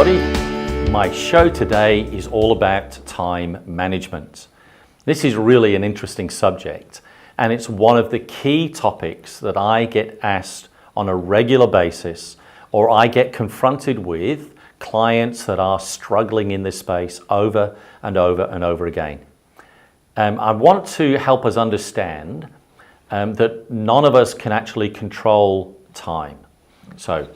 everybody. My show today is all about time management. This is really an interesting subject, and it's one of the key topics that I get asked on a regular basis, or I get confronted with clients that are struggling in this space over and over and over again. I want to help us understand that none of us can actually control time. So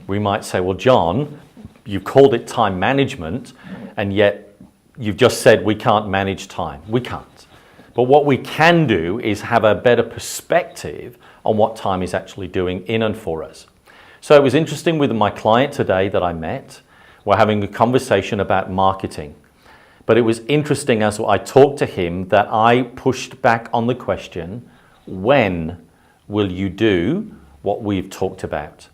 we might say, well, John, you've called it time management, and yet you've just said we can't manage time. We can't. But what we can do is have a better perspective on what time is actually doing in and for us. So it was interesting with my client today that I met. We're having a conversation about marketing. But it was interesting as I talked to him that I pushed back on the question, when will you do what we've talked about?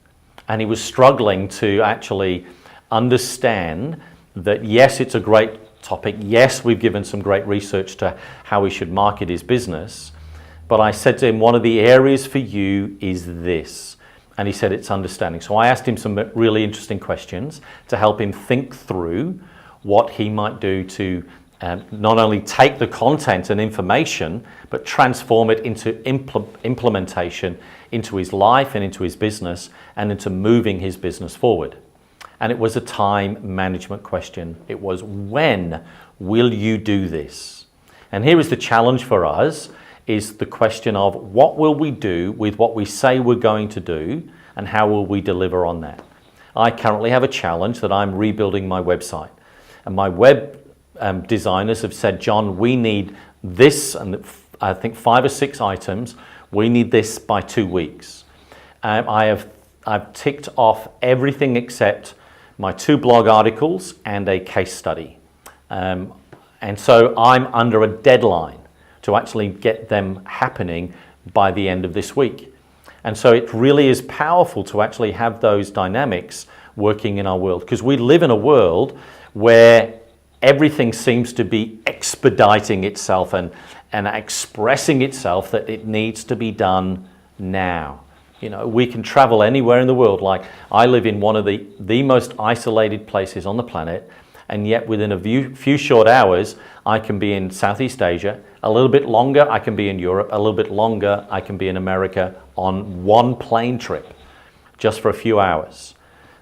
And he was struggling to actually understand that, yes, it's a great topic. Yes, we've given some great research to how he should market his business. But I said to him, one of the areas for you is this. And he said it's understanding. So I asked him some really interesting questions to help him think through what he might do to not only take the content and information, but transform it into implementation into his life and into his business and into moving his business forward. And it was a time management question. It was, when will you do this? And here is the challenge for us, is the question of what will we do with what we say we're going to do, and how will we deliver on that? I currently have a challenge that I'm rebuilding my website. And my web designers have said, John, we need this, and I think 5 or 6 items. We need this by 2 weeks. I've ticked off everything except my 2 blog articles and a case study. And so I'm under a deadline to actually get them happening by the end of this week. And so it really is powerful to actually have those dynamics working in our world, because we live in a world where everything seems to be expediting itself and expressing itself that it needs to be done now. You know, we can travel anywhere in the world. Like, I live in one of the most isolated places on the planet, and yet within a few short hours, I can be in Southeast Asia. A little bit longer, I can be in Europe. A little bit longer, I can be in America on one plane trip, just for a few hours,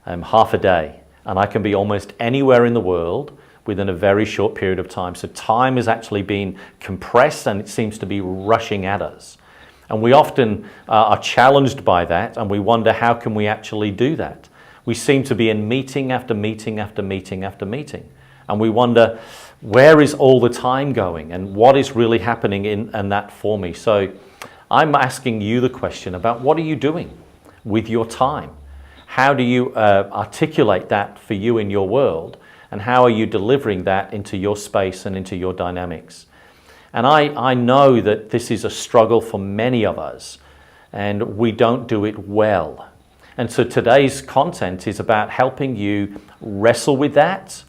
half a day. And I can be almost anywhere in the world within a very short period of time. So time is actually being compressed, and it seems to be rushing at us. And we often are challenged by that, and we wonder, how can we actually do that? We seem to be in meeting after meeting after meeting after meeting. And we wonder, where is all the time going, and what is really happening in that for me? So I'm asking you the question about, what are you doing with your time? How do you articulate that for you in your world? And how are you delivering that into your space and into your dynamics? And I know that this is a struggle for many of us, and we don't do it well. And so today's content is about helping you wrestle with that,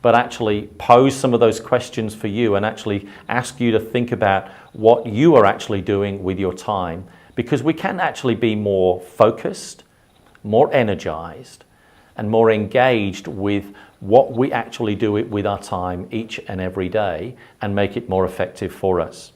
but actually pose some of those questions for you and actually ask you to think about what you are actually doing with your time, because we can actually be more focused, more energized, and more engaged with what we actually do with our time each and every day, and make it more effective for us.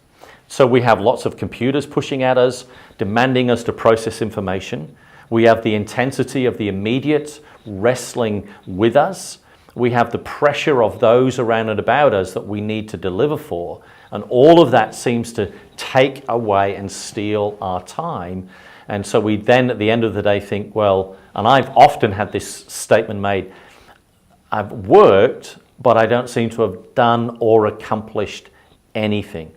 So we have lots of computers pushing at us, demanding us to process information. We have the intensity of the immediate wrestling with us. We have the pressure of those around and about us that we need to deliver for. And all of that seems to take away and steal our time. And so we then at the end of the day think, well, and I've often had this statement made, I've worked, but I don't seem to have done or accomplished anything.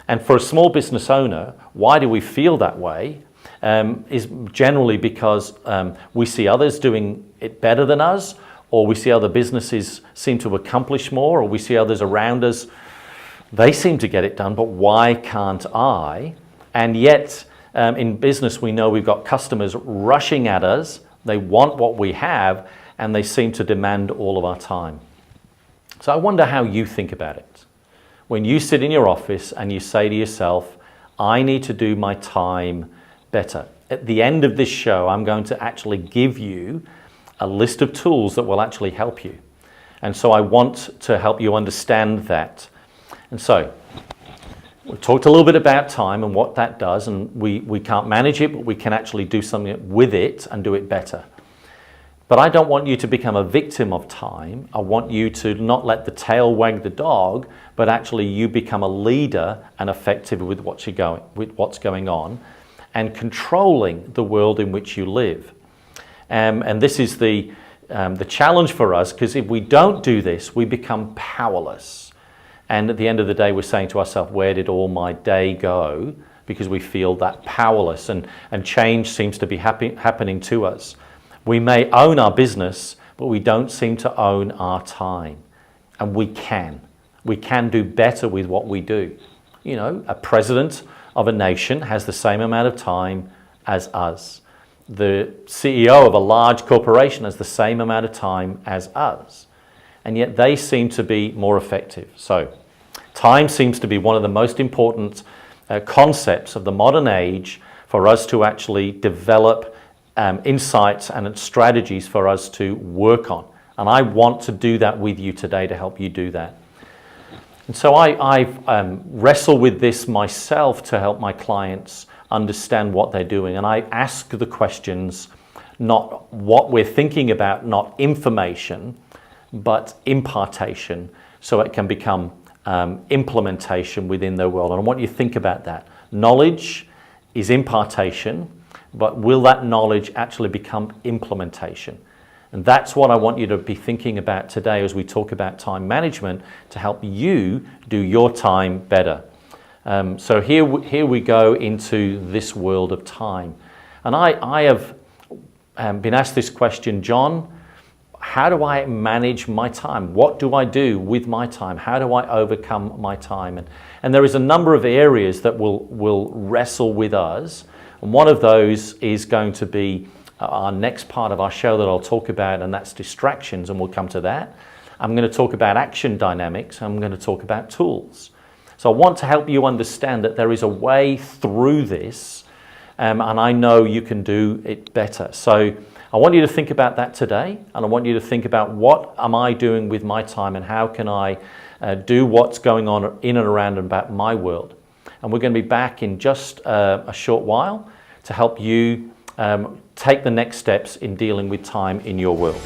And for a small business owner, why do we feel that way? Is generally because we see others doing it better than us, or we see other businesses seem to accomplish more, or we see others around us, they seem to get it done, but why can't I? And yet, in business, we know we've got customers rushing at us. They want what we have, and they seem to demand all of our time. So I wonder how you think about it. When you sit in your office and you say to yourself, I need to do my time better. At the end of this show, I'm going to actually give you a list of tools that will actually help you. And so I want to help you understand that. And so we've talked a little bit about time and what that does, and we can't manage it, but we can actually do something with it and do it better. But I don't want you to become a victim of time. I want you to not let the tail wag the dog, but actually you become a leader and effective with what's going on and controlling the world in which you live. And this is the challenge for us, because if we don't do this, we become powerless. And at the end of the day, we're saying to ourselves, where did all my day go? Because we feel that powerless, and change seems to be happening to us. We may own our business, but we don't seem to own our time. And we can. We can do better with what we do. You know, a president of a nation has the same amount of time as us. The CEO of a large corporation has the same amount of time as us. And yet they seem to be more effective. So time seems to be one of the most important concepts of the modern age for us to actually develop insights and strategies for us to work on. And I want to do that with you today to help you do that. And so I've wrestled with this myself to help my clients understand what they're doing. And I ask the questions, not what we're thinking about, not information, but impartation, so it can become implementation within their world. And I want you to think about that. Knowledge is impartation, but will that knowledge actually become implementation? And that's what I want you to be thinking about today as we talk about time management to help you do your time better. So here we go into this world of time. And I have been asked this question, John, how do I manage my time? What do I do with my time? How do I overcome my time? And there is a number of areas that will wrestle with us. And one of those is going to be our next part of our show that I'll talk about, and that's distractions, and we'll come to that. I'm going to talk about action dynamics. I'm going to talk about tools. So I want to help you understand that there is a way through this, and I know you can do it better. So I want you to think about that today, and I want you to think about what am I doing with my time and how can I do what's going on in and around and about my world. And we're going to be back in just a short while to help you take the next steps in dealing with time in your world.